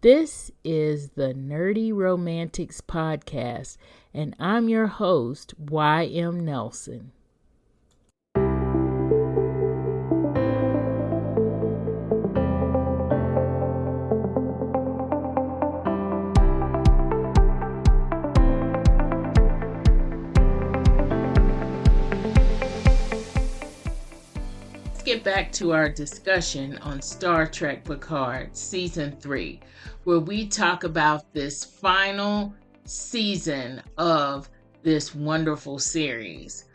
This is the Nerdy Romantics Podcast, and I'm your host, Y.M. Nelson. Get back to our discussion on Star Trek Picard Season 3, where we talk about this final season of this wonderful series.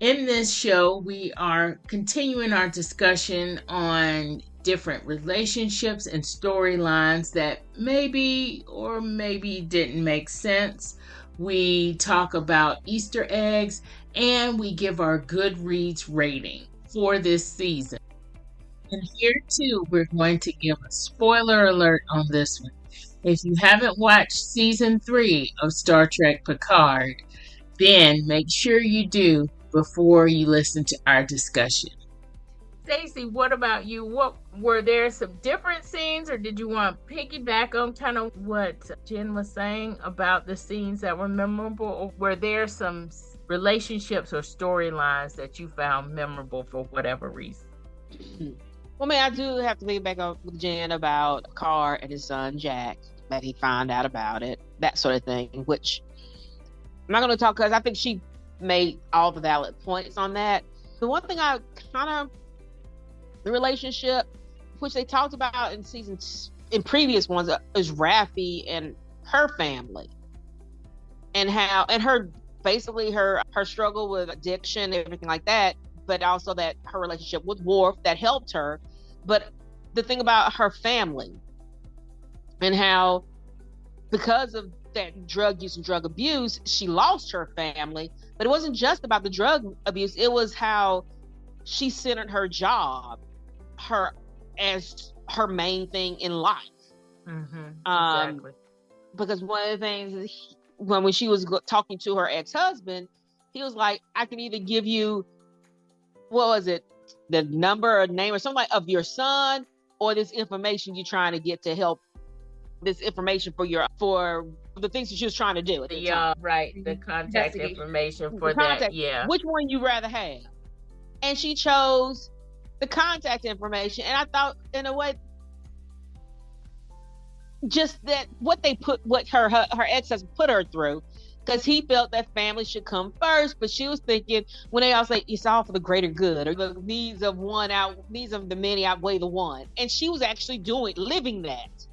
In this show, we are continuing our discussion on different relationships and storylines that maybe or maybe didn't make sense. We talk about Easter eggs and we give our Goodreads rating for this season. And here too, we're going to give a spoiler alert on this one. If you haven't watched season 3 of Star Trek Picard, then make sure you do before you listen to our discussion. Staci, what about you? What were there some different scenes, or did you want to piggyback on kind of what Jen was saying about the scenes that were memorable, or were there some relationships or storylines that you found memorable for whatever reason? Well, I do have to piggyback up with Jen about Carr and his son Jack, that he found out about it, that sort of thing, which I'm not going to talk because I think she made all the valid points on that. The one thing the relationship, which they talked about in previous ones, is Raffi and her family, and her struggle with addiction and everything like that, but also that her relationship with Worf that helped her. But the thing about her family and how, because of that drug use and drug abuse, she lost her family. But it wasn't just about the drug abuse. It was how she centered her job as her main thing in life. Exactly. Because one of the things is when she was talking to her ex-husband, he was like, I can either give you, what was it, the number or name or something of your son, or this information you're trying to get to help, this information for the things that she was trying to do at the time. Right, the contact information for that. Yeah. Which one you rather have? And she chose the contact information. And I thought, in a way, just that what her ex-husband put her through, because he felt that family should come first, but she was thinking, when they all say it's all for the greater good, or the needs of the many outweigh the one, and she was actually living that,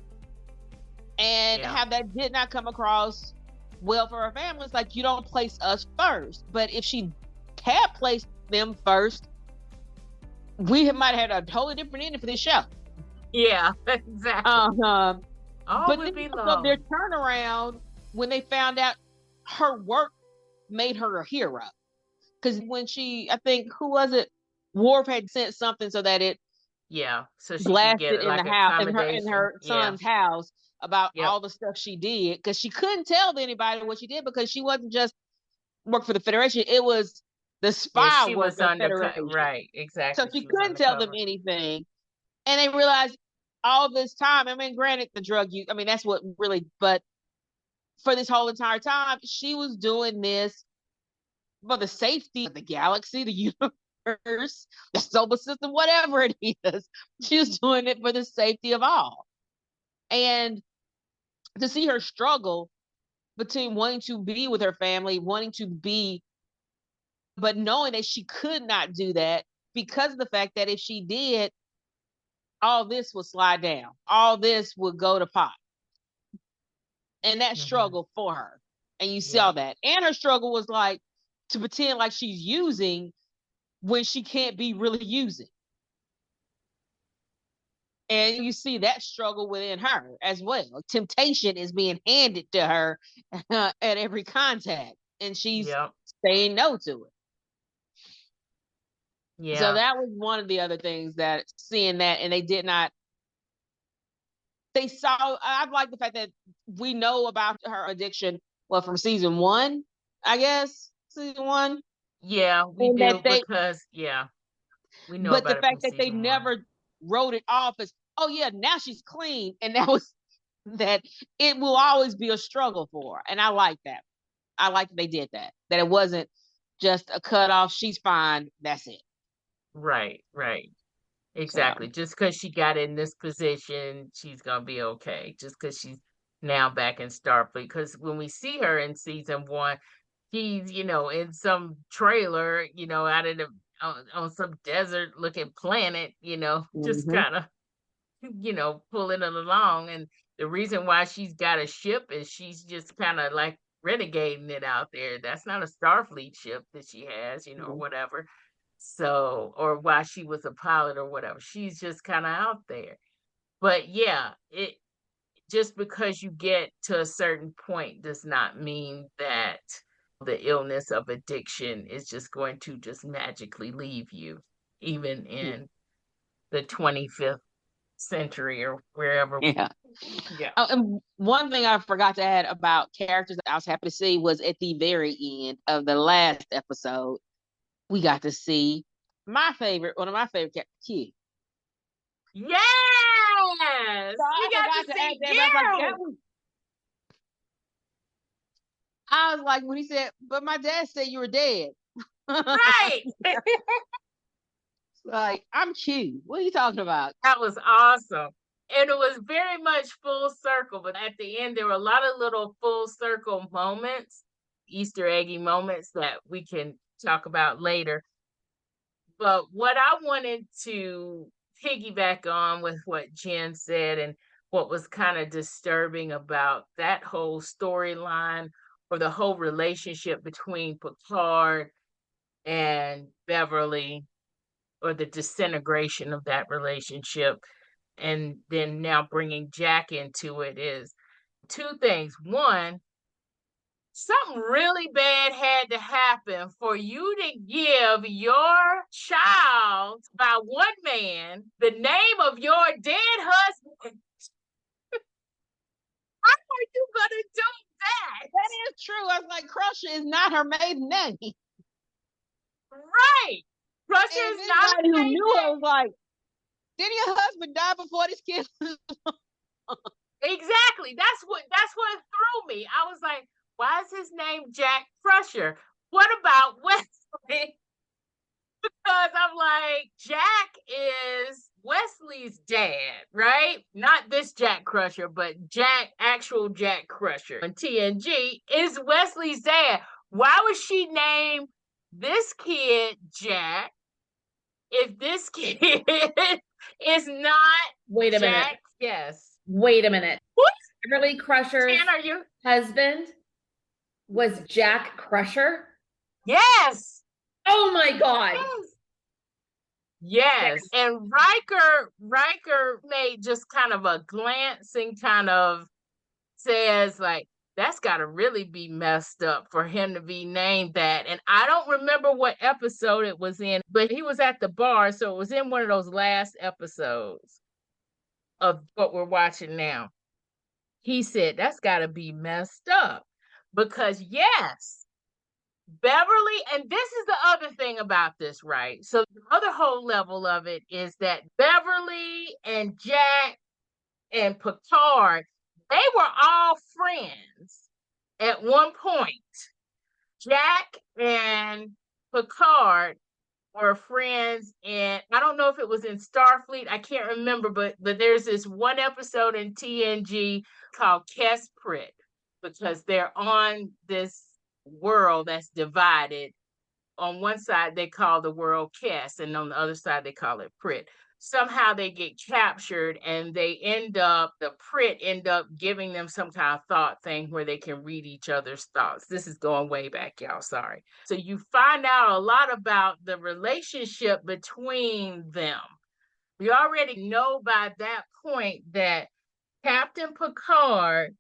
and how that did not come across well for her family. It's like, you don't place us first. But if she had placed them first, we might have had a totally different ending for this show. Yeah, exactly. But then their turnaround when they found out her work made her a hero. Because when I think, who was it? Worf had sent something so that it so she blasted could get in the house, in her son's house, about all the stuff she did. Because she couldn't tell anybody what she did, because she wasn't just work for the Federation. It was the spy work for the Federation. Right, exactly. So she couldn't tell them anything. And they realized all this time, granted, the drug use, that's what really, but for this whole entire time, she was doing this for the safety of the galaxy, the universe, the solar system, whatever it is. She was doing it for the safety of all. And to see her struggle between wanting to be with her family, but knowing that she could not do that because of the fact that if she did, all this would slide down. All this would go to pot. And that struggle for her. And you saw that. And her struggle was like to pretend like she's using when she can't be really using. And you see that struggle within her as well. Temptation is being handed to her at every contact. And she's saying no to it. Yeah. So that was one of the other things, that seeing that, and I like the fact that we know about her addiction, from season 1, I guess. Season 1. Yeah, we do, because we know. But the fact that they never wrote it off as, oh yeah, now she's clean, and that was that it will always be a struggle for her. And I like that. I like that they did that. That it wasn't just a cutoff. She's fine. That's it. Right, right. So, Exactly. Just because she got in this position, she's gonna be okay. Just because she's now back in Starfleet. Because when we see her in season one, she's, in some trailer, out in on some desert looking planet, just mhm. kind of, pulling it along. And the reason why she's got a ship is she's just kind of like renegading it out there. That's not a Starfleet ship that she has, or Mhm. whatever. So, or why she was a pilot or whatever. She's just kind of out there. But yeah, it just because you get to a certain point does not mean that the illness of addiction is just going to just magically leave you, even in the 25th century or wherever. Yeah. Yeah. Oh, and one thing I forgot to add about characters that I was happy to see was at the very end of the last episode, we got to see one of my favorite characters, Q. Yes! So We I got forgot to to add see that, but I was like, you! I was like, when he said, but my dad said you were dead. Right! Like, I'm Q. What are you talking about? That was awesome. And it was very much full circle, but at the end, there were a lot of little full circle moments, Easter eggy moments that we can talk about later. But what I wanted to piggyback on with what Jen said and what was kind of disturbing about that whole storyline or the whole relationship between Picard and Beverly, or the disintegration of that relationship, and then now bringing Jack into it, is two things. One, something really bad had to happen for you to give your child by one man the name of your dead husband. How are you gonna do that? That is true. I was like, Crusher is not her maiden name. Right. Crusher And if is not anybody a who maiden knew her name. was like, did your husband die before this kid? Exactly. That's what threw me. I was like, why is his name Jack Crusher? What about Wesley? Because I'm like, Jack is Wesley's dad, right? Not this Jack Crusher, but actual Jack Crusher. And TNG is Wesley's dad. Why would she name this kid Jack if this kid is not Wait a minute. Jack? Yes. Wait a minute. What? Beverly Crusher's Jan, are you? husband was Jack Crusher? Yes. Oh my God. Yes. Yes. And Riker made just kind of a glance and kind of says, like, that's got to really be messed up for him to be named that. And I don't remember what episode it was in, but he was at the bar. So it was in one of those last episodes of what we're watching now. He said, that's got to be messed up because, yes, Beverly, and this is the other thing about this, right? So the other whole level of it is that Beverly and Jack and Picard, they were all friends at one point. Jack and Picard were friends, and I don't know if it was in Starfleet, I can't remember, but there's this one episode in TNG called Kesprit, because they're on this world that's divided. On one side they call the world Kes, and on the other side they call it Prit. Somehow they get captured, and the Prit end up giving them some kind of thought thing where they can read each other's thoughts. This is going way back, y'all, sorry. So you find out a lot about the relationship between them. We already know by that point that Captain Picard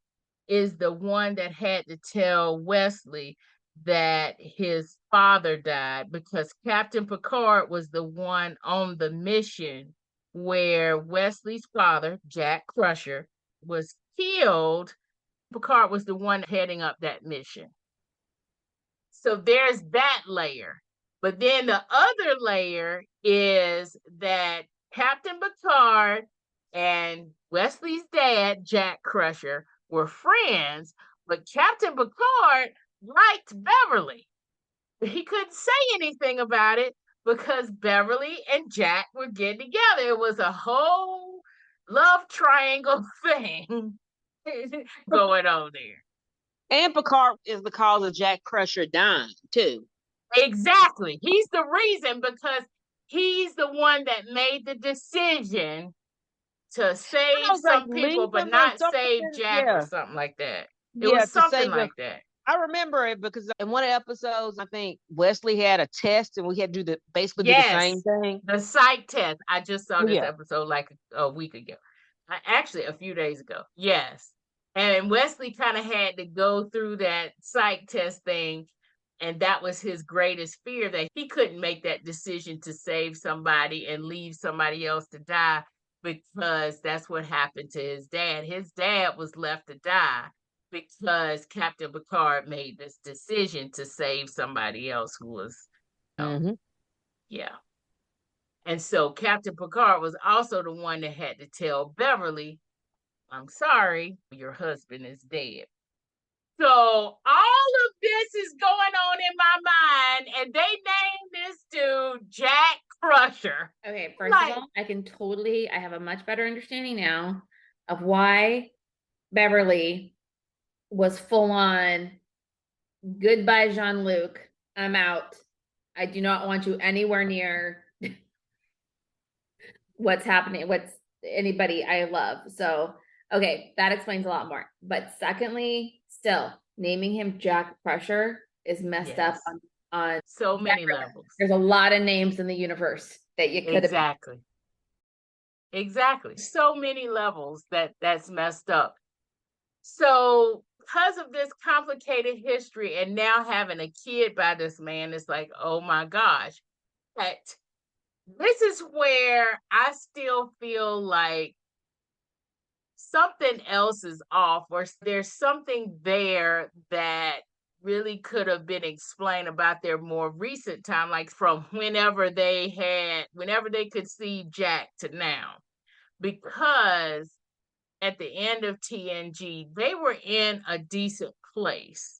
is the one that had to tell Wesley that his father died, because Captain Picard was the one on the mission where Wesley's father, Jack Crusher, was killed. Picard was the one heading up that mission. So there's that layer. But then the other layer is that Captain Picard and Wesley's dad, Jack Crusher, were friends, but Captain Picard liked Beverly. He couldn't say anything about it because Beverly and Jack were getting together. It was a whole love triangle thing going on there. And Picard is the cause of Jack Crusher dying too. Exactly. He's the reason because he's the one that made the decision to save some people, but not save Jack or something like that. It was something like that. I remember it because in one of the episodes, I think Wesley had a test and we had to do basically do the same thing. The psych test. I just saw this episode like a week ago. Actually, a few days ago. Yes. And Wesley kind of had to go through that psych test thing. And that was his greatest fear, that he couldn't make that decision to save somebody and leave somebody else to die, because that's what happened to his dad. His dad was left to die because Captain Picard made this decision to save somebody else who was, yeah. And so Captain Picard was also the one that had to tell Beverly, I'm sorry, your husband is dead. So all of this is going on in my mind, and they named this dude Jack Crusher. Okay, first of all, I have a much better understanding now of why Beverly was full on, goodbye, Jean-Luc. I'm out. I do not want you anywhere near what's happening, what's anybody I love. So, okay, that explains a lot more. But secondly, still, naming him Jack Crusher is messed up on so many levels. There's a lot of names in the universe that you could have. Exactly. So many levels that's messed up. So because of this complicated history and now having a kid by this man, it's like, oh my gosh. But this is where I still feel like something else is off, or there's something there that really could have been explained about their more recent time, like from whenever they could see Jack to now. Because at the end of TNG, they were in a decent place.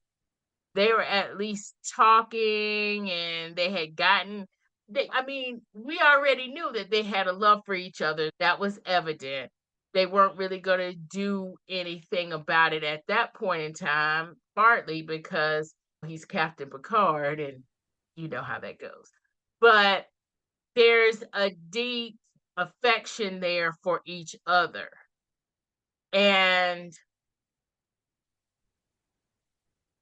They were at least talking, and they had gotten, we already knew that they had a love for each other. That was evident. They weren't really going to do anything about it at that point in time, partly because he's Captain Picard, and you know how that goes. But there's a deep affection there for each other. And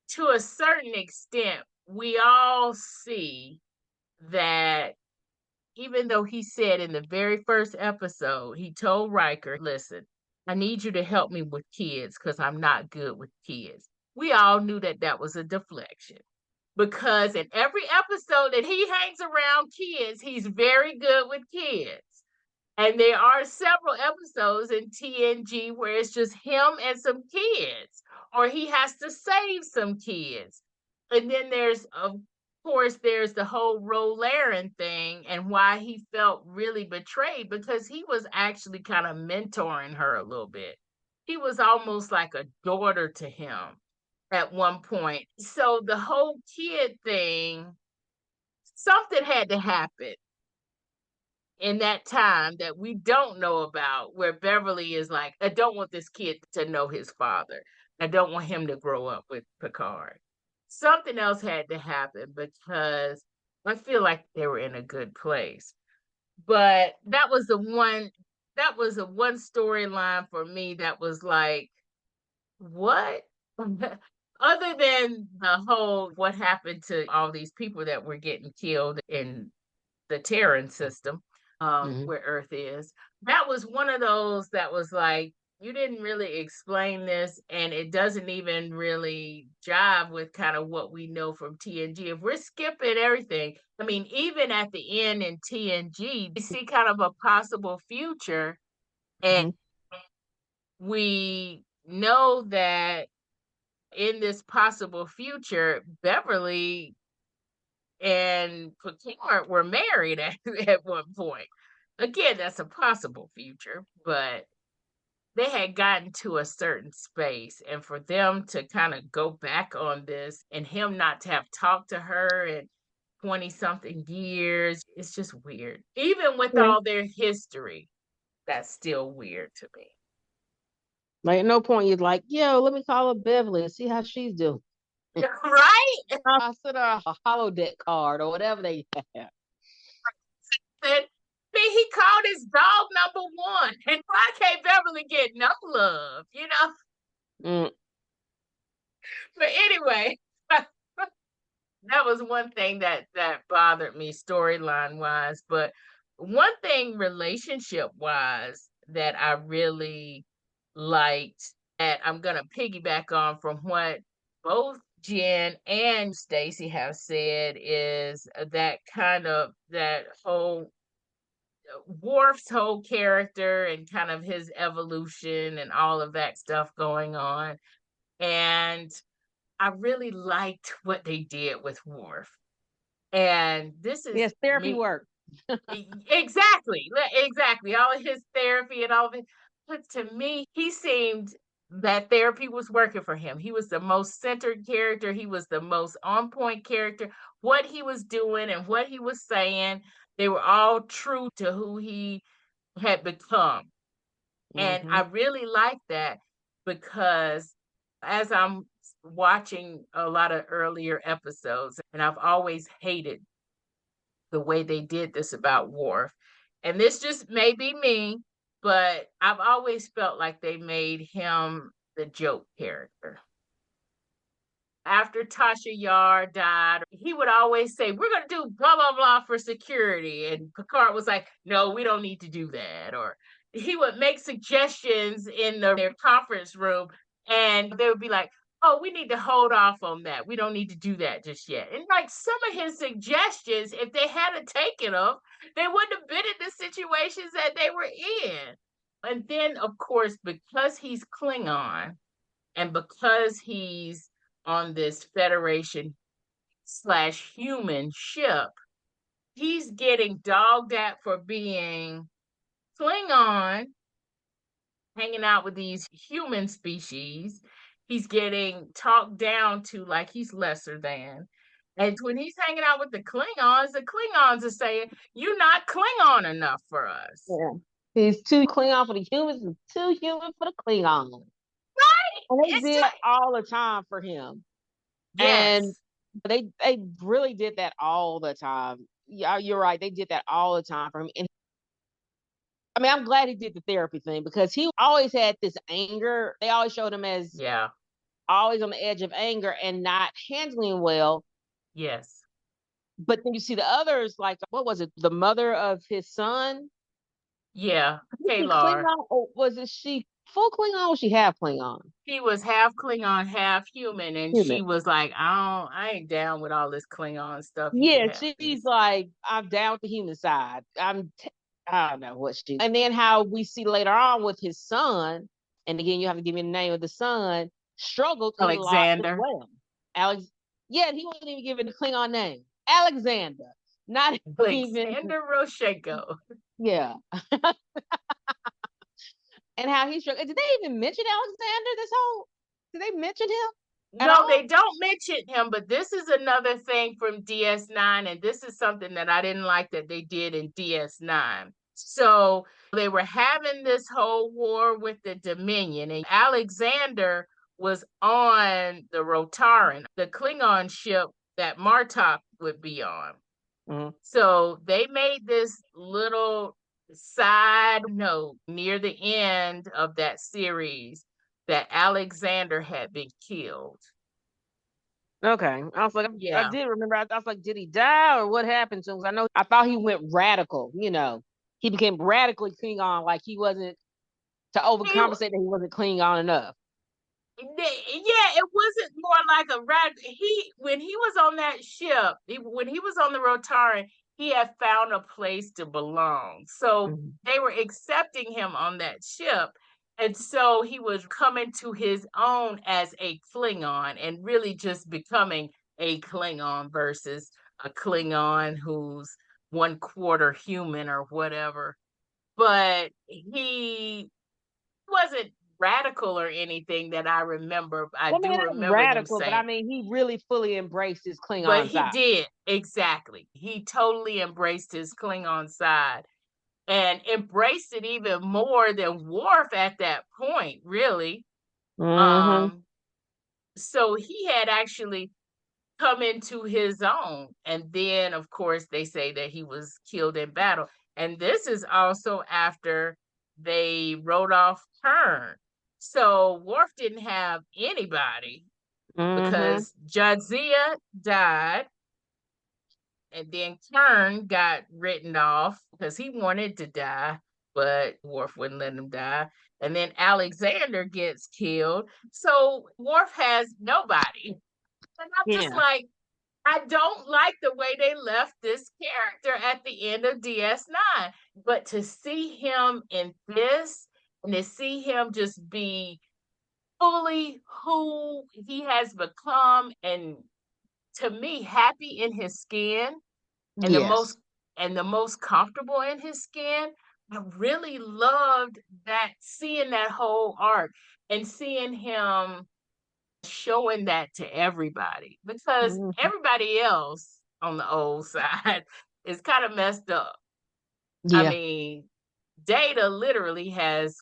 to a certain extent, we all see that even though he said in the very first episode, he told Riker, listen, I need you to help me with kids because I'm not good with kids. We all knew that that was a deflection, because in every episode that he hangs around kids, he's very good with kids. And there are several episodes in TNG where it's just him and some kids, or he has to save some kids. And then there's, of course, there's the whole Rolaren thing and why he felt really betrayed, because he was actually kind of mentoring her a little bit. He was almost like a daughter to him at one point. So the whole kid thing, something had to happen in that time that we don't know about, where Beverly is like, I don't want this kid to know his father. I don't want him to grow up with Picard. Something else had to happen, because I feel like they were in a good place. But that was a one storyline for me that was like, what? Other than the whole, what happened to all these people that were getting killed in the Terran system, where Earth is. That was one of those that was like, you didn't really explain this, and it doesn't even really jive with kind of what we know from TNG. If we're skipping everything, even at the end in TNG, we see kind of a possible future, and we know that in this possible future, Beverly and Picard were married at one point. Again, that's a possible future, but they had gotten to a certain space, and for them to kind of go back on this and him not to have talked to her in 20 something years, it's just weird. Even with Yeah. all their history, that's still weird to me. Like at no point you're like, yo, let me call her Beverly and see how she's doing. Right? I sent her a holodeck card or whatever they have. And he called his dog number one. And why can't Beverly get no love, you know? Mm. But anyway, that was one thing that bothered me storyline wise. But one thing relationship wise that I really liked, that I'm gonna piggyback on from what both Jen and Staci have said, is that kind of that whole Worf's whole character and kind of his evolution and all of that stuff going on. And I really liked what they did with Worf. And this is Yes, therapy me. work. Exactly. Exactly. All of his therapy and all of it. But to me, he seemed that therapy was working for him. He was the most centered character. He was the most on point character. What he was doing and what he was saying, they were all true to who he had become. And I Mm-hmm. really like that because as I'm watching a lot of earlier episodes, and I've always hated the way they did this about Worf. And this just may be me, but I've always felt like they made him the joke character. After Tasha Yar died, he would always say, "We're going to do blah, blah, blah for security." And Picard was like, "No, we don't need to do that." Or he would make suggestions in their conference room, and they would be like, "Oh, we need to hold off on that. We don't need to do that just yet." And like some of his suggestions, if they hadn't taken them, they wouldn't have been in the situations that they were in. And then, of course, because he's Klingon and because he's on this Federation slash human ship, he's getting dogged at for being Klingon, hanging out with these human species. He's getting talked down to like he's lesser than. And when he's hanging out with the Klingons are saying, "You're not Klingon enough for us." Yeah. He's too Klingon for the humans and too human for the Klingons. And they It's did just, all the time for him. And yes, they really did that all the time. Yeah, you're right. They did that all the time for him. And I mean, I'm glad he did the therapy thing because he always had this anger. They always showed him as yeah, always on the edge of anger and not handling well. yes, But then you see the others, like what was it? The mother of his son? yeah, Was she Kalar. Klingon or was it she full Klingon or was she half Klingon? She was half Klingon, half human, and she Human. was like, I ain't down with all this Klingon stuff. You can Yeah, have she's this." like, I'm down with the human side. I don't know what she. And then how we see later on with his son, and again, you have to give me the name of the son, struggled a lot as Alexander. well. Alex, yeah, he wasn't even given the Klingon name. Alexander. Not even, Alexander Roshenko. yeah. And how he struggled. Did they even mention Alexander this whole? Did they mention him at No, all? they don't mention him, but this is another thing from DS9, and this is something that I didn't like that they did in DS9. So they were having this whole war with the Dominion, and Alexander was on the Rotaran, the Klingon ship that Martok would be on. Mm-hmm. So they made this little side note near the end of that series that Alexander had been killed. Okay. I was like, I Yeah. did remember. I was like, did he die or what happened to him? 'Cause I know I thought he went radical, He became radically Klingon, like he wasn't to He overcompensate that he wasn't Klingon enough. yeah, it wasn't more like a rat. He when he was on that ship, when he was on the Rotaran, he had found a place to belong. So Mm-hmm. they were accepting him on that ship. And so he was coming to his own as a Klingon and really just becoming a Klingon versus a Klingon who's 1/4 human or whatever. But he wasn't radical or anything that I remember. I Well, I do mean, not remember them radical, but I saying, mean, he really fully embraced his but Klingon he side. did exactly. He totally embraced his Klingon side and embraced it even more than Worf at that point, really. Mm-hmm. Um, so he had actually come into his own. And then, of course, they say that he was killed in battle. And this is also after they wrote off Kern. So Worf didn't have anybody Mm-hmm. because Jadzia died. And then Kern got written off because he wanted to die, but Worf wouldn't let him die. And then Alexander gets killed. So Worf has nobody. And I'm just Yeah. like, I don't like the way they left this character at the end of DS9. But to see him in this and to see him just be fully who he has become and to me happy in his skin and Yes. the most comfortable in his skin. I really loved that seeing that whole arc and seeing him showing that to everybody because Mm-hmm. everybody else on the old side is kind of messed up. I Yeah. mean, Data literally has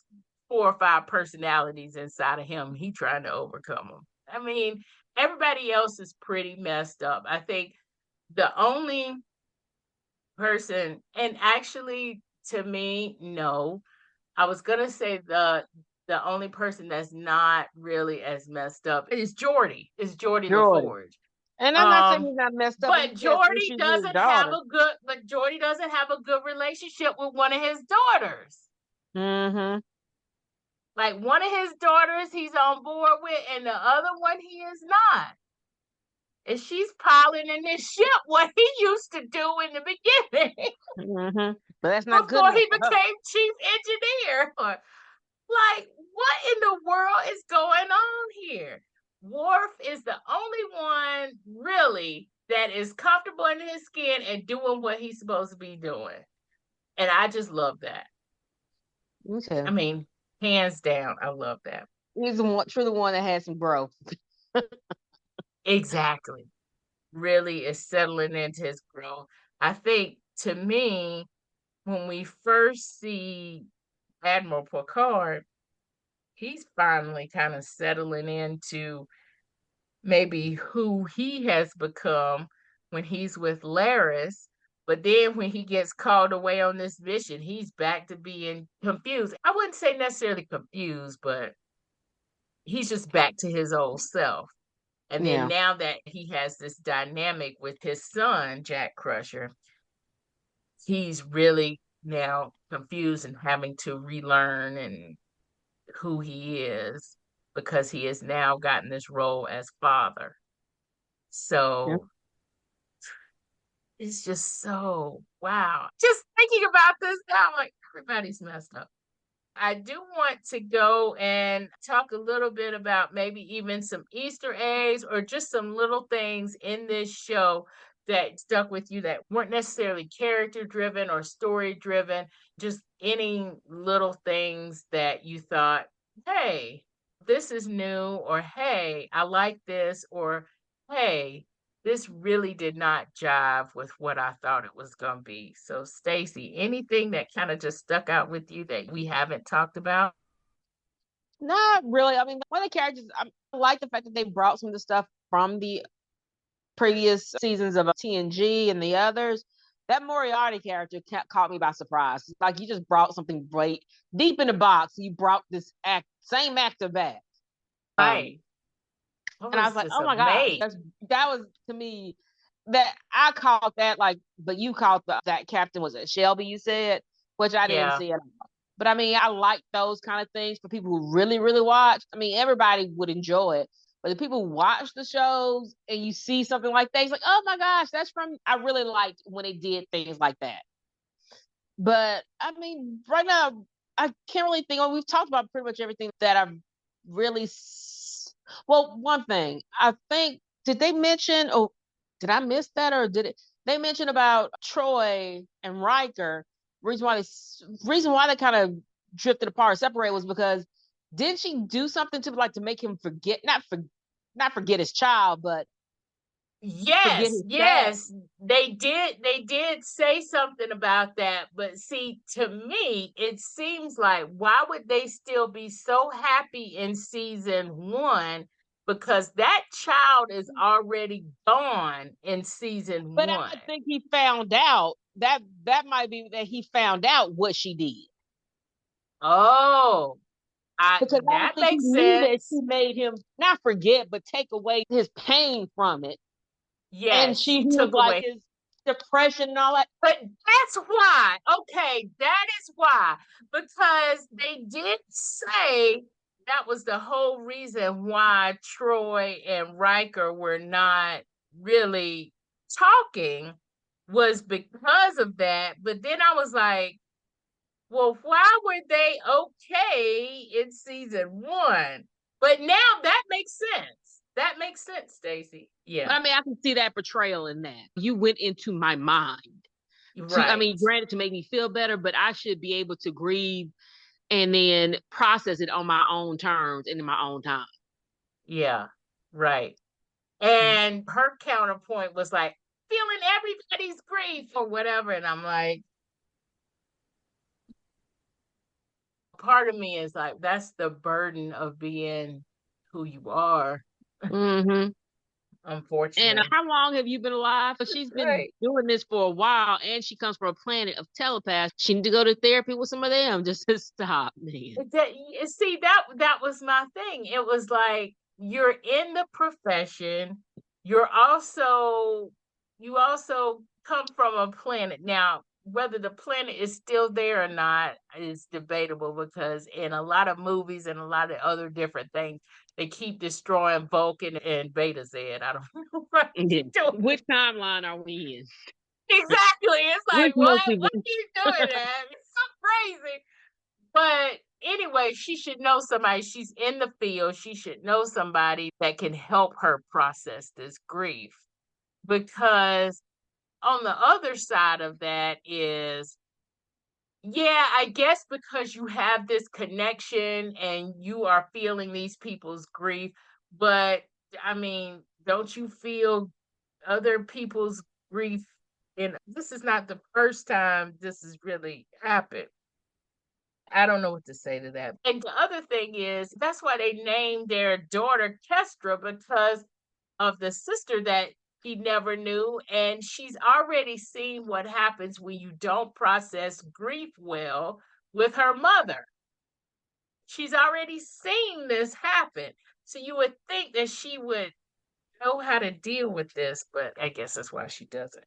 4 or 5 personalities inside of him. He trying to overcome them. I mean, everybody else is pretty messed up. I think the only person, and actually to me, no, I was gonna say the only person that's not really as messed up is Jordy. Is Jordy Jordan. LaForge. And I'm not saying Um, he's not messed up, but but he has Jordy issues with his doesn't have daughter. a good but Jordy doesn't have a good relationship with one of his daughters. Mm-hmm. Like one of his daughters he's on board with, and the other one he is not. And she's piling in this ship what he used to do in the beginning Mm-hmm. But that's not good before enough he for her. became chief engineer. Like, what in the world is going on here? Worf is the only one really that is comfortable in his skin and doing what he's supposed to be doing. And I just love that. Okay. I mean, hands down, I love that. He's the one, truly one that has some growth. Exactly. Really is settling into his growth. I think to me, when we first see Admiral Picard, he's finally kind of settling into maybe who he has become when he's with Laris. But then when he gets called away on this mission, he's back to being confused. I wouldn't say necessarily confused, but he's just back to his old self. And then Yeah. now that he has this dynamic with his son, Jack Crusher, he's really now confused and having to relearn and who he is because he has now gotten this role as father. Yeah. So it's just so wow. Just thinking about this now, like everybody's messed up. I do want to go and talk a little bit about maybe even some Easter eggs or just some little things in this show that stuck with you that weren't necessarily character driven or story driven, just any little things that you thought, hey, this is new, or hey, I like this, or hey, this really did not jive with what I thought it was going to be. So, Stacy, anything that kind of just stuck out with you that we haven't talked about? Not really. I mean, one of the characters, I like the fact that they brought some of the stuff from the previous seasons of TNG and the others. That Moriarty character caught me by surprise. It's like you just brought something great deep in the box. You brought this same actor back. Right. I And I was was like, just oh my gosh, amazed. that was to me that I called that like, but you called that captain, was it Shelby? You said, which I didn't Yeah. see it. But I mean, I like those kind of things for people who really, really watch. I mean, everybody would enjoy it. But the people who watch the shows and you see something like that, it's like, oh my gosh, that's from. I really liked when they did things like that. But I mean, right now, I can't really think. We've talked about pretty much everything that I've really. Well, one thing I think did they mention? Oh, did I miss that or did it? They mentioned about Troy and Riker. Reason why they kind of drifted apart, separated, was because didn't she do something to make him forget, not forget his child, but forget Yes, his dad? yes, they did say something about that, but see, to me, it seems like why would they still be so happy in season one? Because that child is already gone in season But one. I think he found out that might be that he found out what she did. Oh, Because I don't that think he makes knew that she sense. made him not forget, but take away his pain from it. And Yes, she she was took like away. his depression and all that. But that's why. Okay, that is why. Because they did say that was the whole reason why Troy and Riker were not really talking was because of that. But then I was like, well, why were they okay in season one? But now that makes sense. That makes sense, Stacy. But Yeah, I mean, I can see that portrayal in that. You went into my mind I right. mean, granted, to make me feel better, but I should be able to grieve and then process it on my own terms and in my own time. Yeah, right. Mm. And her counterpoint was like, feeling everybody's grief or whatever. And I'm like, part of me is like, that's the burden of being who you are, Mm-hmm. And unfortunately. how long have you been alive? She's been Right. doing this for a while, and she comes from a planet of telepaths. She need to go to therapy with some of them just to stop, man. See, that was my thing. It was like you're in the profession. You're also you also come from a planet. Now, whether the planet is still there or not is debatable because in a lot of movies and a lot of other different things, they keep destroying Vulcan and Beta Z. I don't know what Yeah. they're doing. Which timeline are we in? Exactly. It's like, Which what? multiverse? What are you doing, man? It's so crazy. But anyway, she should know somebody. She's in the field. She should know somebody that can help her process this grief. Because on the other side of that is, yeah, I guess because you have this connection and you are feeling these people's grief. But I mean, don't you feel other people's grief? And this is not the first time this has really happened. I don't know what to say to that. And the other thing is, that's why they named their daughter Kestra because of the sister that he never knew. And she's already seen what happens when you don't process grief well with her mother. She's already seen this happen. So you would think that she would know how to deal with this, but I guess that's why she doesn't.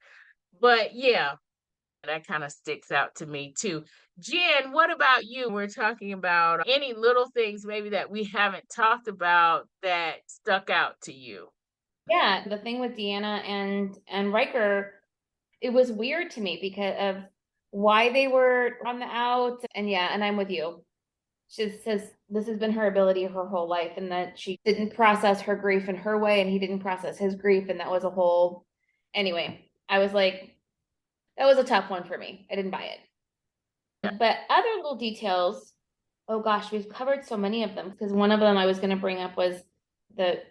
But yeah, that kind of sticks out to me too. Jen, what about you? We're talking about any little things maybe that we haven't talked about that stuck out to you. Yeah, the thing with Deanna and Riker, it was weird to me because of why they were on the out. And yeah, and I'm with you. She says this has been her ability her whole life, and that she didn't process her grief in her way, and he didn't process his grief, and that was a whole. Anyway, I was like, that was a tough one for me. I didn't buy it. Yeah. But other little details, oh gosh, we've covered so many of them because one of them I was going to bring up was the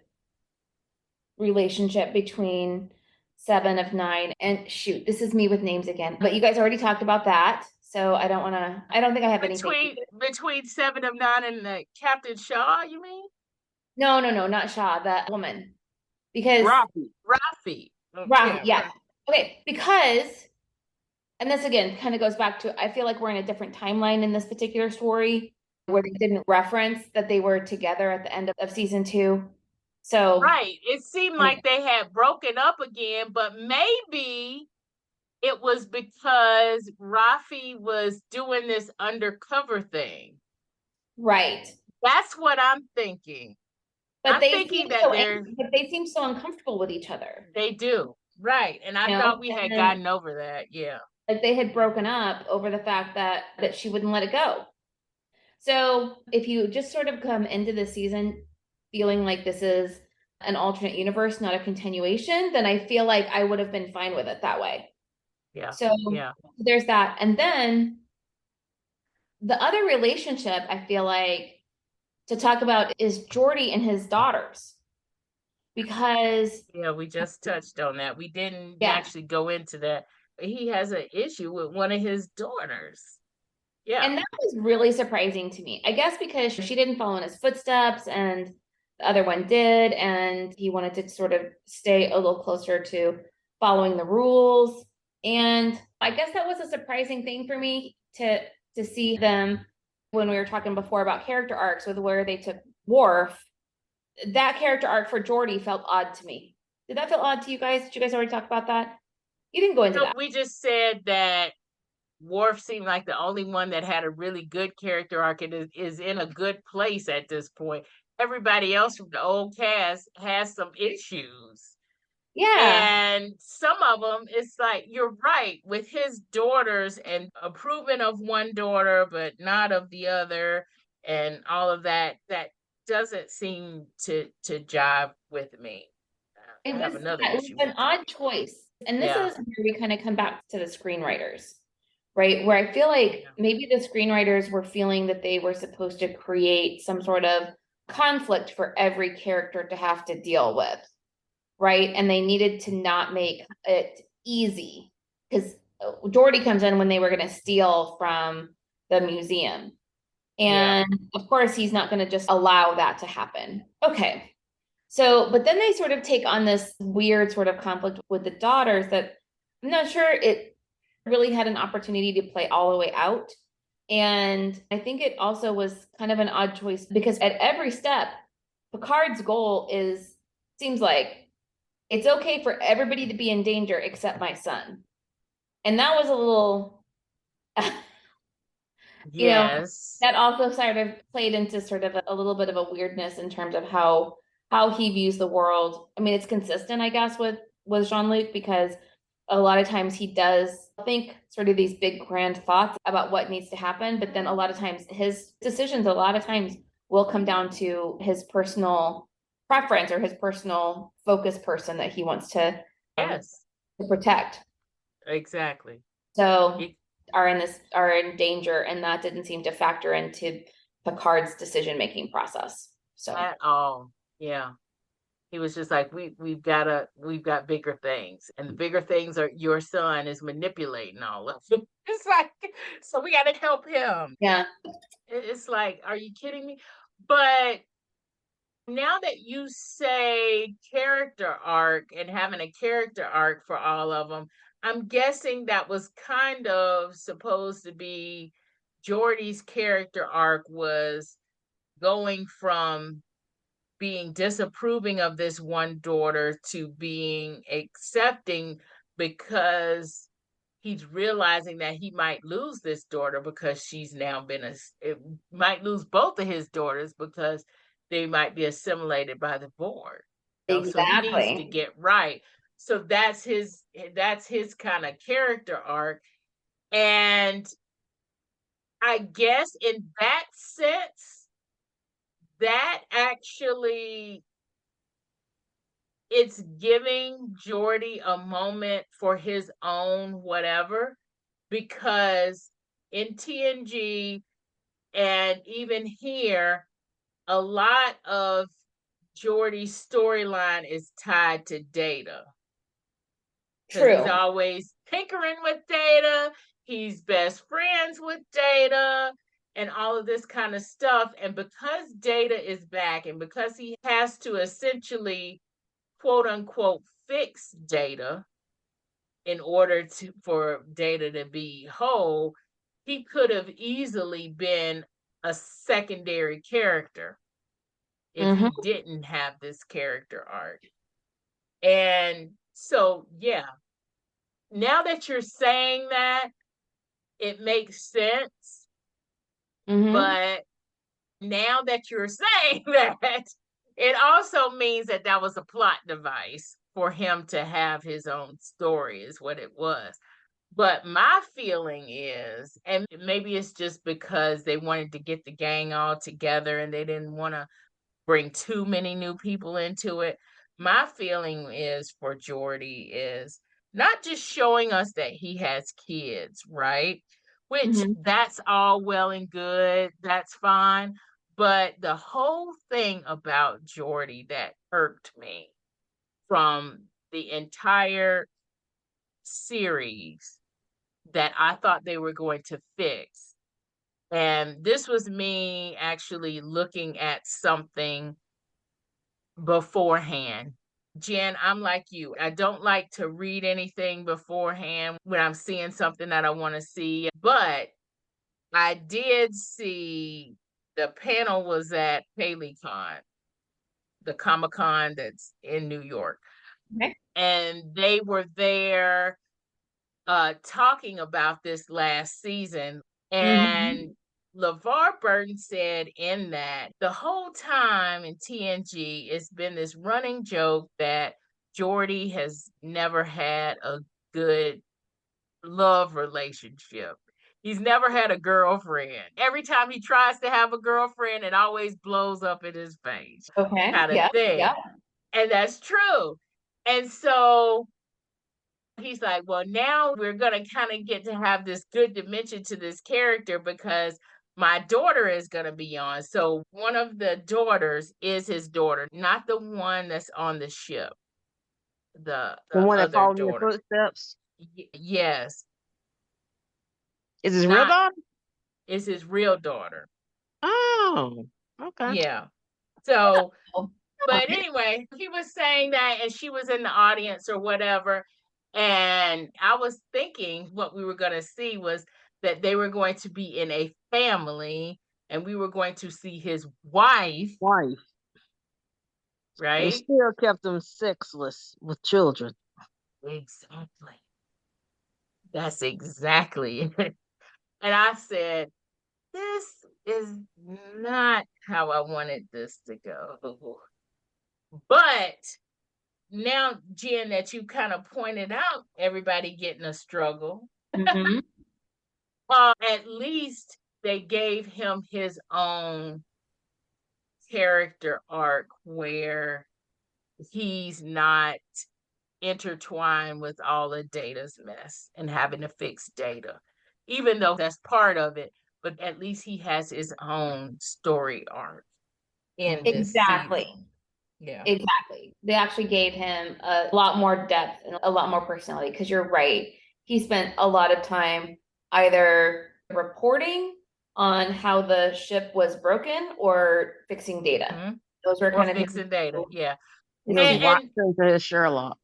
relationship between Seven of Nine and shoot, this is me with names again. But you guys already talked about that, so I don't want to. I don't think I have anything. Between Seven of Nine and Captain Shaw, you mean? No, no, no, not Shaw, that woman. Because Rafi. Rafi. Oh, Rafi, yeah, yeah. Okay, because and this again kind of goes back to I feel like we're in a different timeline in this particular story where they didn't reference that they were together at the end of season two. So right. It seemed like they had broken up again, but maybe it was because Rafi was doing this undercover thing. right. That's what I'm thinking. But I'm they thinking seem that so they're but they seem so uncomfortable with each other. they do. Right. And I You thought know, we and had then gotten over that. Yeah. like they had broken up over the fact that she wouldn't let it go. So if you just sort of come into the season feeling like this is an alternate universe, not a continuation, then I feel like I would have been fine with it that way. Yeah. So Yeah. there's that. And then The other relationship I feel like to talk about is Geordi and his daughters. Because Yeah, we just touched on that. We didn't yeah, actually go into that. He has an issue with one of his daughters. Yeah. and that was really surprising to me. I guess because she didn't follow in his footsteps and the other one did, and he wanted to sort of stay a little closer to following the rules. And I guess that was a surprising thing for me to see them when we were talking before about character arcs with where they took Worf. That character arc for Geordi felt odd to me. Did that feel odd to you guys? Did you guys already talk about that? You didn't go into So that. we just said that Worf seemed like the only one that had a really good character arc and is in a good place at this point. Everybody else from the old cast has some issues. Yeah, And some of them, it's like, you're right, with his daughters and approving of one daughter, but not of the other, and all of that, that doesn't seem to jive with me. I have another it was issue an with it. odd choice. And this Yeah. is where we kind of come back to the screenwriters, right? Where I feel like Yeah. maybe the screenwriters were feeling that they were supposed to create some sort of conflict for every character to have to deal with, right? And they needed to not make it easy because Geordi comes in when they were going to steal from the museum. Yeah. And of course, he's not going to just allow that to happen. Okay. So, but then they sort of take on this weird sort of conflict with the daughters that I'm not sure it really had an opportunity to play all the way out. And I think it also was kind of an odd choice because at every step, Picard's goal is seems like it's okay for everybody to be in danger except my son. And that was a little, you know, Yes. that also sort of played into sort of a little bit of a weirdness in terms of how he views the world. I mean, it's consistent, I guess, with Jean-Luc because a lot of times he does think sort of these big grand thoughts about what needs to happen, but then a lot of times his decisions a lot of times will come down to his personal preference or his personal focus person that he wants um, Yes. to protect. Exactly. So It, are in danger, and that didn't seem to factor into Picard's decision making process. So at all. Yeah. He was just like, we've got bigger things. And the bigger things are your son is manipulating all of it. It's like, so we gotta help him. yeah. It's like, are you kidding me? But now that you say character arc and having a character arc for all of them, I'm guessing that was kind of supposed to be Geordie's character arc was going from being disapproving of this one daughter to being accepting because he's realizing that he might lose this daughter because she's now been it might lose both of his daughters because they might be assimilated by the board. So he needs to Exactly. get right. So that's his kind of character arc. And I guess in that sense, that actually it's giving Geordie a moment for his own whatever, because in TNG and even here, a lot of Geordie's storyline is tied to Data because he's True. always tinkering with Data. He's best friends with Data and all of this kind of stuff. And because Data is back and because he has to essentially quote unquote fix Data in order to for Data to be whole, he could have easily been a secondary character if he Mm-hmm. didn't have this character arc. And so, yeah, now that you're saying that, it makes sense. Mm-hmm. But now that you're saying that, it also means that that was a plot device for him to have his own story, is what it was. But my feeling is, and maybe it's just because they wanted to get the gang all together and they didn't want to bring too many new people into it. My feeling is for Geordie is not just showing us that he has kids, right? which that's all well and good. That's fine. But the whole thing about Geordi that irked me from the entire series that I thought they were going to fix. And this was me actually looking at something beforehand. Jen, I'm like you. I don't like to read anything beforehand when I'm seeing something that I want to see. But I did see the panel was at PaleyCon, the Comic Con that's in New York. Okay. And they were there talking about this last season. And LeVar Burton said in that the whole time in TNG, it's been this running joke that Geordi has never had a good love relationship. He's never had a girlfriend. Every time he tries to have a girlfriend, it always blows up in his face. Okay. Kind of Yeah. thing. Yeah. And that's true. And so he's like, well, now we're going to kind of get to have this good dimension to this character because my daughter is going to be on. So one of the daughters is his daughter, not the one that's on the ship. The one that other followed in your daughter. footsteps. Yes. Is his real daughter? It's his real daughter. Oh, okay. Yeah. So, but anyway, he was saying that, and she was in the audience or whatever. And I was thinking what we were going to see was that they were going to be in a family and we were going to see his wife. Right? They still kept them sexless with children. Exactly. That's exactly it. And I said, this is not how I wanted this to go. But now, Jen, that you kind of pointed out, everybody getting a struggle. At least they gave him his own character arc where he's not intertwined with all of Data's mess and having to fix Data, even though that's part of it. But at least he has his own story arc in this season. Yeah. Exactly. They actually gave him a lot more depth and a lot more personality because you're right. He spent a lot of time either reporting on how the ship was broken or fixing Data. Those were kind of fixing Data. Yeah. He was Watson to his Sherlock.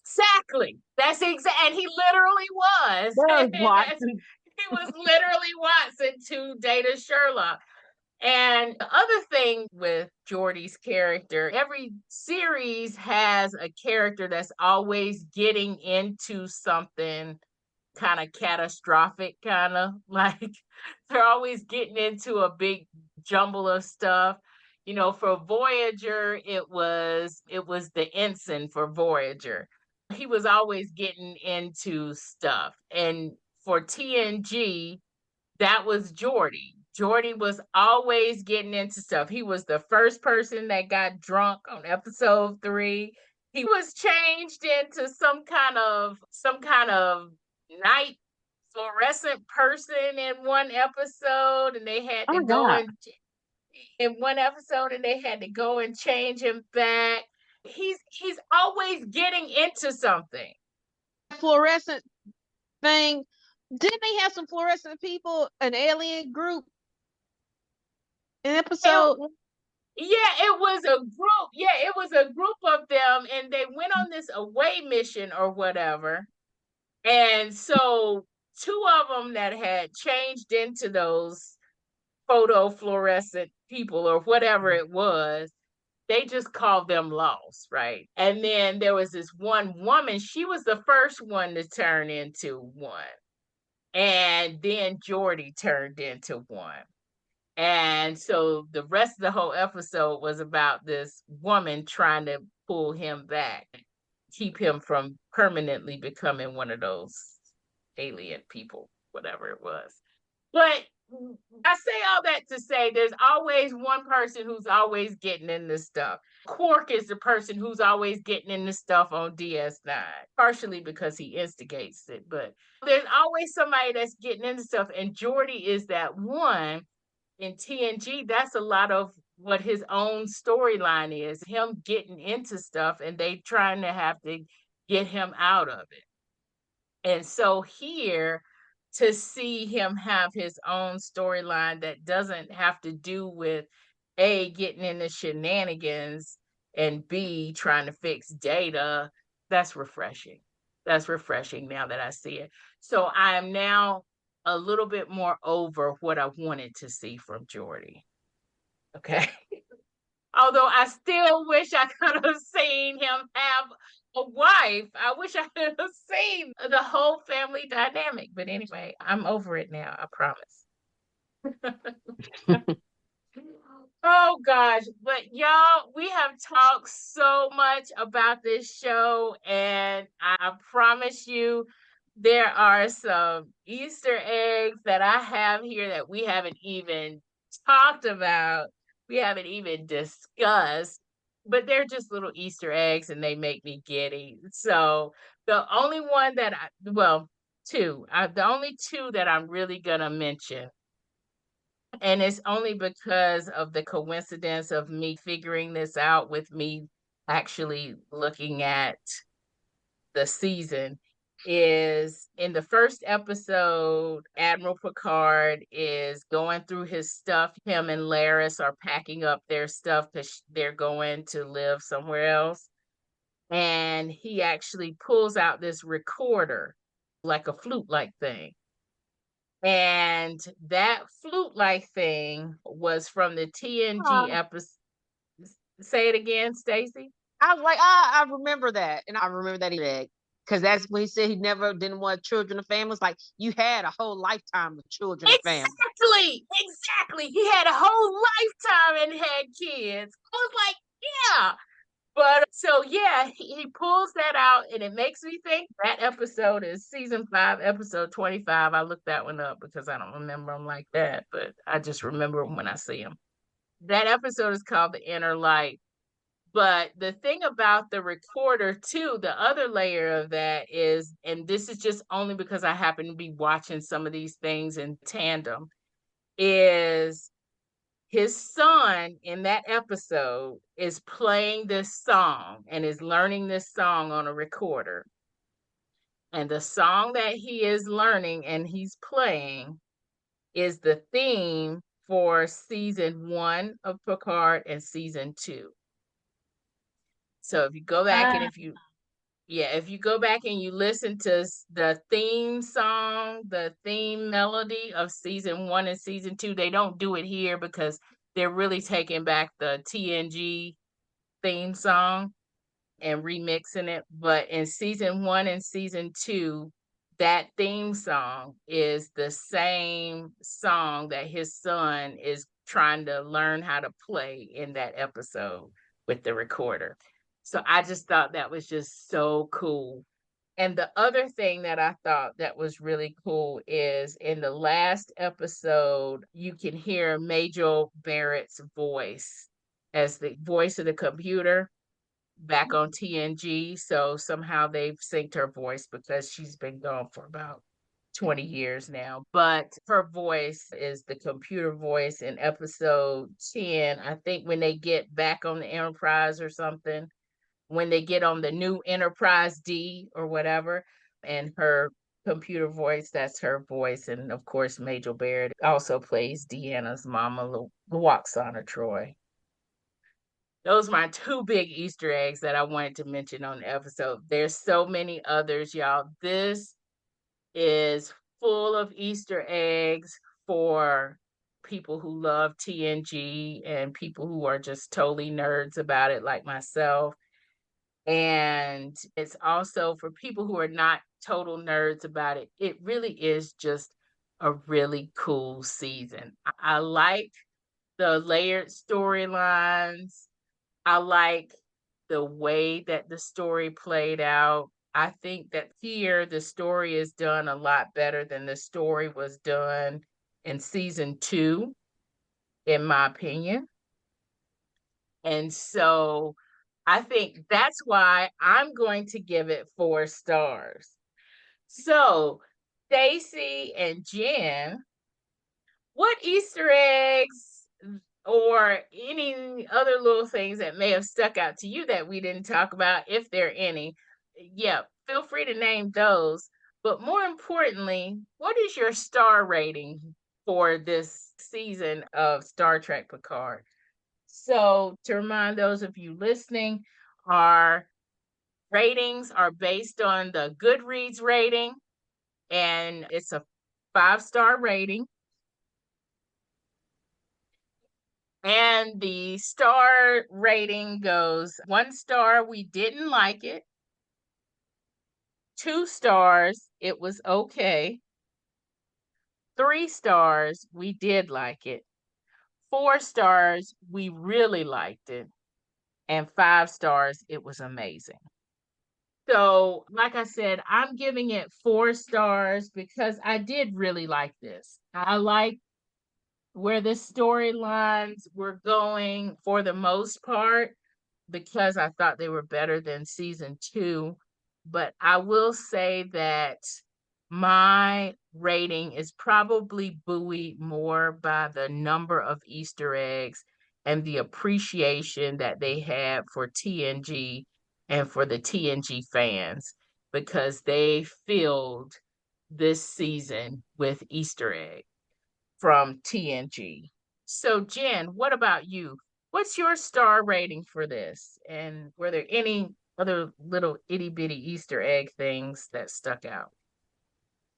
Exactly. That's exactly. And he literally was. Watson. He was literally Watson to Data Sherlock. And the other thing with Geordi's character, every series has a character that's always getting into something kind of catastrophic, kind of like they're always getting into a big jumble of stuff. You know, for Voyager, it was the ensign for Voyager. He was always getting into stuff. And for TNG, that was Geordi. Geordi was always getting into stuff. He was the first person that got drunk on episode 3. He was changed into some kind of night fluorescent person in one episode, and they had to go in one episode and they had to go and change him back. He's always getting into something. Fluorescent thing. Didn't they have some fluorescent people, an alien group? An episode? It was a group. Yeah, it was a group of them, and they went on this away mission or whatever. And so 2 of them that had changed into those photofluorescent people or whatever it was, they just called them lost, right? And then there was this one woman, she was the first one to turn into one. And then Geordi turned into one. And so the rest of the whole episode was about this woman trying to pull him back, keep him from permanently becoming one of those alien people, whatever it was. But I say all that to say there's always one person who's always getting in this stuff. Quark is the person who's always getting in this stuff on DS9, partially because he instigates it, but there's always somebody that's getting into stuff, and Geordi is that one. In TNG, that's a lot of what his own storyline is, him getting into stuff and they trying to have to get him out of it. And so here, to see him have his own storyline that doesn't have to do with A, getting into shenanigans, and B, trying to fix data, that's refreshing. That's refreshing now that I see it. So I am now a little bit more over what I wanted to see from Geordi. Okay. Although I still wish I could have seen him have a wife. I wish I could have seen the whole family dynamic. But anyway, I'm over it now. I promise. Oh gosh, but y'all, we have talked so much about this show, and I promise you, there are some Easter eggs that I have here that we haven't even talked about. We haven't even discussed, but they're just little Easter eggs and they make me giddy. So the only one that the only two that I'm really gonna mention, and it's only because of the coincidence of me figuring this out with me actually looking at the season, is in the first episode, Admiral Picard is going through his stuff. Him and Laris are packing up their stuff because they're going to live somewhere else. And he actually pulls out this recorder, like a flute like thing. And that flute like thing was from the TNG episode. Say it again, Stacy. I was like, I remember that. And I remember that egg. Because that's when he said he never didn't want children and families. Like, you had a whole lifetime of children and families. Exactly. He had a whole lifetime and had kids. I was like, yeah. But so yeah, he pulls that out, and it makes me think that episode is season 5, episode 25. I looked that one up because I don't remember them like that, but I just remember them when I see them. That episode is called The Inner Light. But the thing about the recorder too, the other layer of that is, and this is just only because I happen to be watching some of these things in tandem, is his son in that episode is playing this song and is learning this song on a recorder. And the song that he is learning and he's playing is the theme for season 1 of Picard and season 2. So if you go back and if you go back and you listen to the theme song, the theme melody of season 1 and season 2, they don't do it here because they're really taking back the TNG theme song and remixing it. But in season 1 and season 2, that theme song is the same song that his son is trying to learn how to play in that episode with the recorder. So I just thought that was just so cool. And the other thing that I thought that was really cool is in the last episode, you can hear Major Barrett's voice as the voice of the computer back on TNG. So somehow they've synced her voice because she's been gone for about 20 years now. But her voice is the computer voice in episode 10. I think when they get back on the Enterprise or something, when they get on the new Enterprise D or whatever, and her computer voice, that's her voice. And of course, Major Barrett also plays Deanna's mama, Luoxana Troy. Those are my 2 big Easter eggs that I wanted to mention on the episode. There's so many others, y'all. This is full of Easter eggs for people who love TNG and people who are just totally nerds about it, like myself. And it's also for people who are not total nerds about it. It really is just a really cool season. I like the layered storylines. I like the way that the story played out. I think that here the story is done a lot better than the story was done in season 2, in my opinion. And so I think that's why I'm going to give it 4 stars. So, Staci and Jen, what Easter eggs or any other little things that may have stuck out to you that we didn't talk about, if there are any, yeah, feel free to name those. But more importantly, what is your star rating for this season of Star Trek Picard? So, to remind those of you listening, our ratings are based on the Goodreads rating, and it's a 5-star rating. And the star rating goes 1 star, we didn't like it. 2 stars, it was okay. 3 stars, we did like it. 4 stars, we really liked it. And 5 stars, it was amazing. So, like I said, I'm giving it 4 stars because I did really like this. I like where the storylines were going for the most part because I thought they were better than season 2. But I will say that my rating is probably buoyed more by the number of Easter eggs and the appreciation that they had for TNG and for the TNG fans because they filled this season with Easter eggs from TNG. So, Jen, what about you? What's your star rating for this? And were there any other little itty bitty Easter egg things that stuck out?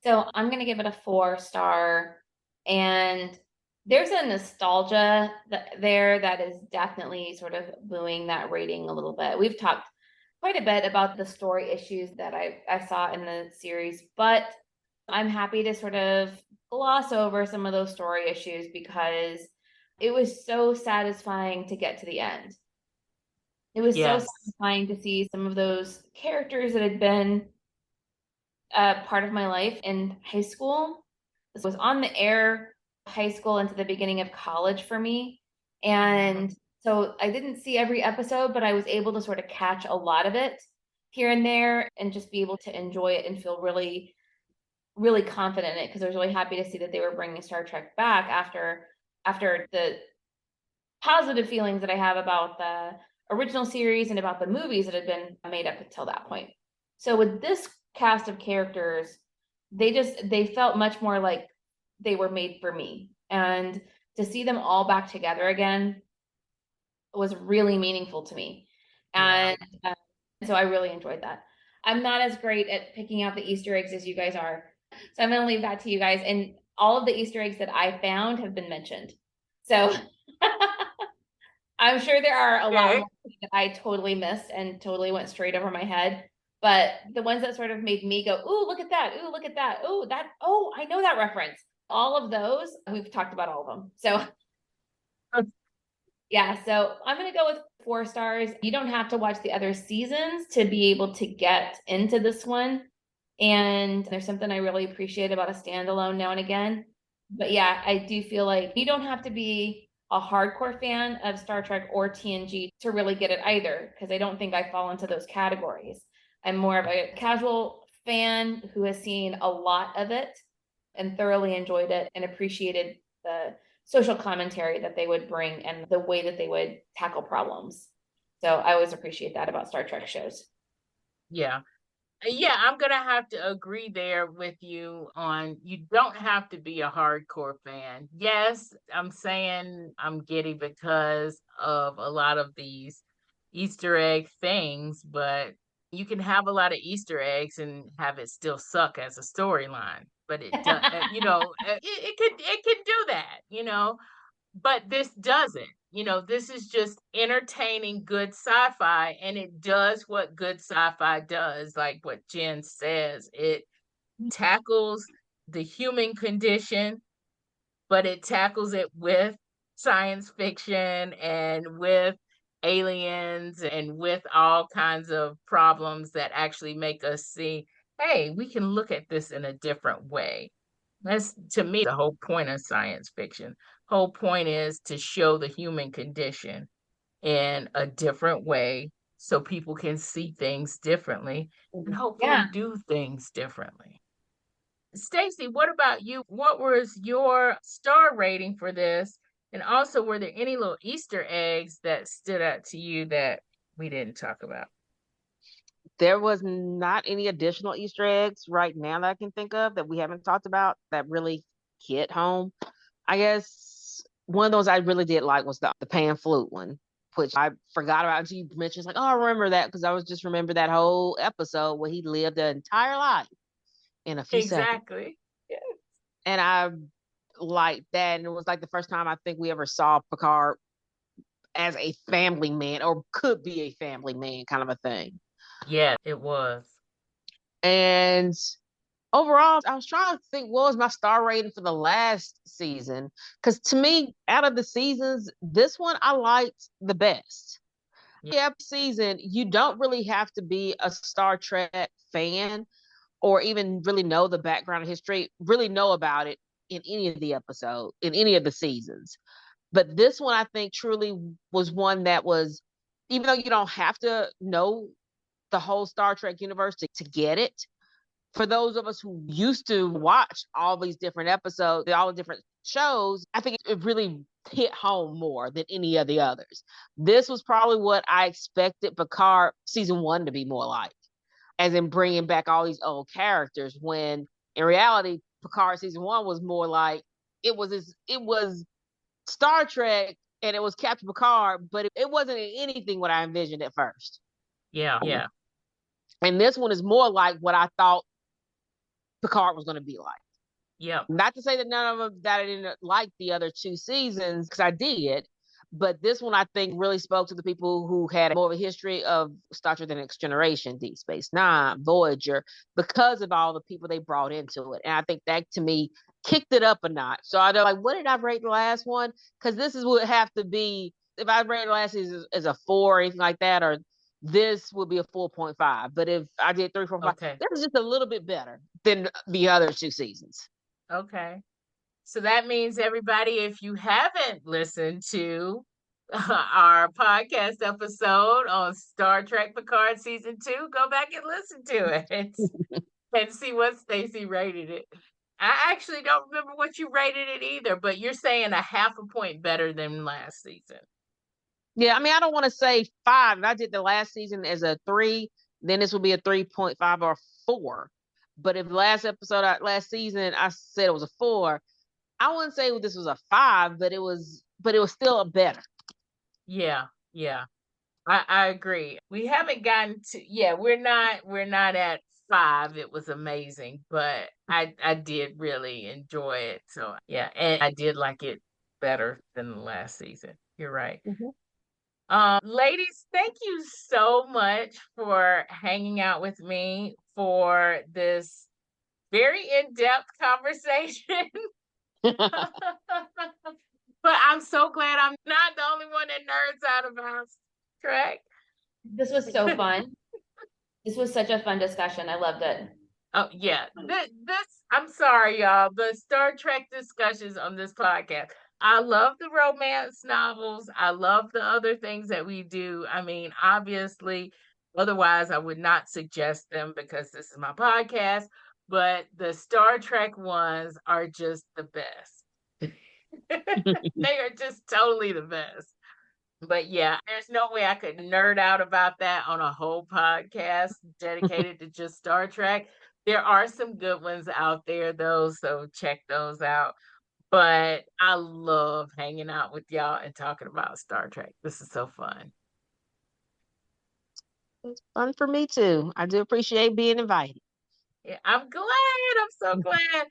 So I'm going to give it a 4 star. And there's a nostalgia there that is definitely sort of buoying that rating a little bit. We've talked quite a bit about the story issues that I saw in the series, but I'm happy to sort of gloss over some of those story issues because it was so satisfying to get to the end. It was so Yes. satisfying to see some of those characters that had been part of my life in high school. This was on the air high school into the beginning of college for me. And so I didn't see every episode, but I was able to sort of catch a lot of it here and there and just be able to enjoy it and feel really, really confident in it because I was really happy to see that they were bringing Star Trek back after the positive feelings that I have about the original series and about the movies that had been made up until that point. So with this cast of characters, they felt much more like they were made for me. And to see them all back together again was really meaningful to me. And so I really enjoyed that. I'm not as great at picking out the Easter eggs as you guys are. So I'm going to leave that to you guys. And all of the Easter eggs that I found have been mentioned. So I'm sure there are a lot more that I totally missed and totally went straight over my head. But the ones that sort of made me go, ooh, look at that. Ooh, look at that. Oh, I know that reference. All of those, we've talked about all of them. So yeah, so I'm going to go with 4 stars. You don't have to watch the other seasons to be able to get into this one. And there's something I really appreciate about a standalone now and again. But yeah, I do feel like you don't have to be a hardcore fan of Star Trek or TNG to really get it either, because I don't think I fall into those categories. I'm more of a casual fan who has seen a lot of it and thoroughly enjoyed it and appreciated the social commentary that they would bring and the way that they would tackle problems. So I always appreciate that about Star Trek shows. Yeah. Yeah, I'm going to have to agree there with you on you don't have to be a hardcore fan. Yes, I'm saying I'm giddy because of a lot of these Easter egg things, but you can have a lot of Easter eggs and have it still suck as a storyline. But it does, it can do that, but this doesn't. This is just entertaining good sci-fi, and it does what good sci-fi does, like what Jen says. It tackles the human condition, but it tackles it with science fiction and with aliens and with all kinds of problems that actually make us see, hey, we can look at this in a different way. That's, to me, the whole point of science fiction. Whole point is to show the human condition in a different way so people can see things differently and hopefully Yeah. do things differently. Stacy, what about you? What was your star rating for this? And also, were there any little Easter eggs that stood out to you that we didn't talk about? There was not any additional Easter eggs right now that I can think of that we haven't talked about that really hit home. I guess one of those I really did like was the pan flute one, which I forgot about until you mentioned. It's like, oh, I remember that because I was just remember that whole episode where he lived the entire life in a few seconds. Exactly. And I liked that. And it was like the first time I think we ever saw Picard as a family man or could be a family man kind of a thing. Yeah, it was. And overall, I was trying to think what was my star rating for the last season. Because to me, out of the seasons, this one I liked the best. Yeah, season, you don't really have to be a Star Trek fan or even really know the background and history, really know about it in any of the episodes, in any of the seasons. But this one, I think, truly was one that was, even though you don't have to know the whole Star Trek universe to get it, for those of us who used to watch all these different episodes, all the different shows, I think it really hit home more than any of the others. This was probably what I expected Picard season 1 to be more like, as in bringing back all these old characters. When in reality, Picard season 1 was more like it was Star Trek and it was Captain Picard, but it wasn't anything what I envisioned at first. Yeah. And this one is more like what I thought Picard was going to be like. Yeah. Not to say that none of them that I didn't like the other 2 seasons, because I did, but this one I think really spoke to the people who had more of a history of Star Trek: The Next Generation, Deep Space Nine, Voyager, because of all the people they brought into it. And I think that to me kicked it up a notch. So I know, like, what did I rate the last one? Because this is what have to be, if I rate the last season as a 4 or anything like that, or this would be a 4.5. But if I did 3, 4, 5, Okay. this is just a little bit better than the other 2 seasons. Okay. So that means, everybody, if you haven't listened to our podcast episode on Star Trek Picard season 2, go back and listen to it and see what Stacy rated it. I actually don't remember what you rated it either, but you're saying a half a point better than last season. Yeah, I mean, I don't want to say 5. If I did the last season as a 3, then this would be a 3.5 or 4. But if last season, I said it was a 4, I wouldn't say this was a 5, but it was still a better. Yeah. I agree. We haven't gotten to, we're not at 5. It was amazing, but I did really enjoy it. So yeah, and I did like it better than the last season. You're right. Ladies, thank you so much for hanging out with me for this very in-depth conversation. But I'm so glad I'm not the only one that nerds out about Trek. This was so fun. This was such a fun discussion. I loved it. Oh yeah, this I'm sorry, y'all. The Star Trek discussions on this podcast. I love the romance novels. I love the other things that we do. I mean, obviously, otherwise I would not suggest them because this is my podcast. But the Star Trek ones are just the best. They are just totally the best. But yeah, there's no way I could nerd out about that on a whole podcast dedicated to just Star Trek. There are some good ones out there though, so check those out. But I love hanging out with y'all and talking about Star Trek. This is so fun. It's fun for me too. I do appreciate being invited. Yeah, I'm glad. I'm so glad.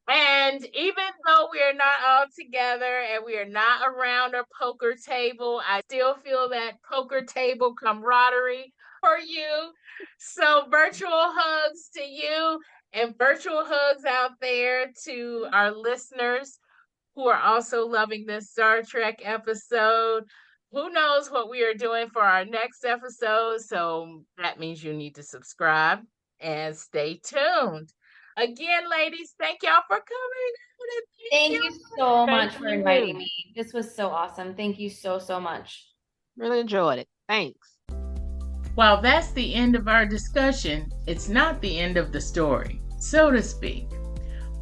And even though we are not all together and we are not around a poker table, I still feel that poker table camaraderie for you. So virtual hugs to you and virtual hugs out there to our listeners who are also loving this Star Trek episode. Who knows what we are doing for our next episode? So that means you need to subscribe and stay tuned. Again, ladies, thank y'all for coming. Thank you so Thank much for you. inviting me. This was so awesome. Thank you so, so much. Really enjoyed it. Thanks. While that's the end of our discussion, it's not the end of the story, so to speak.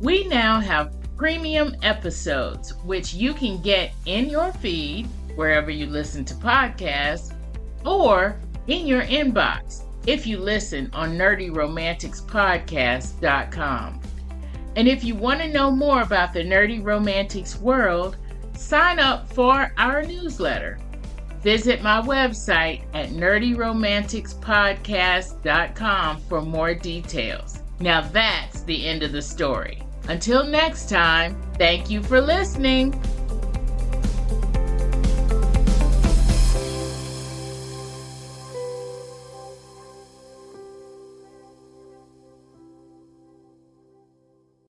We now have premium episodes, which you can get in your feed, wherever you listen to podcasts, or in your inbox if you listen on nerdyromanticspodcast.com. And if you want to know more about the Nerdy Romantics world, sign up for our newsletter. Visit my website at nerdyromanticspodcast.com for more details. Now that's the end of the story. Until next time, thank you for listening.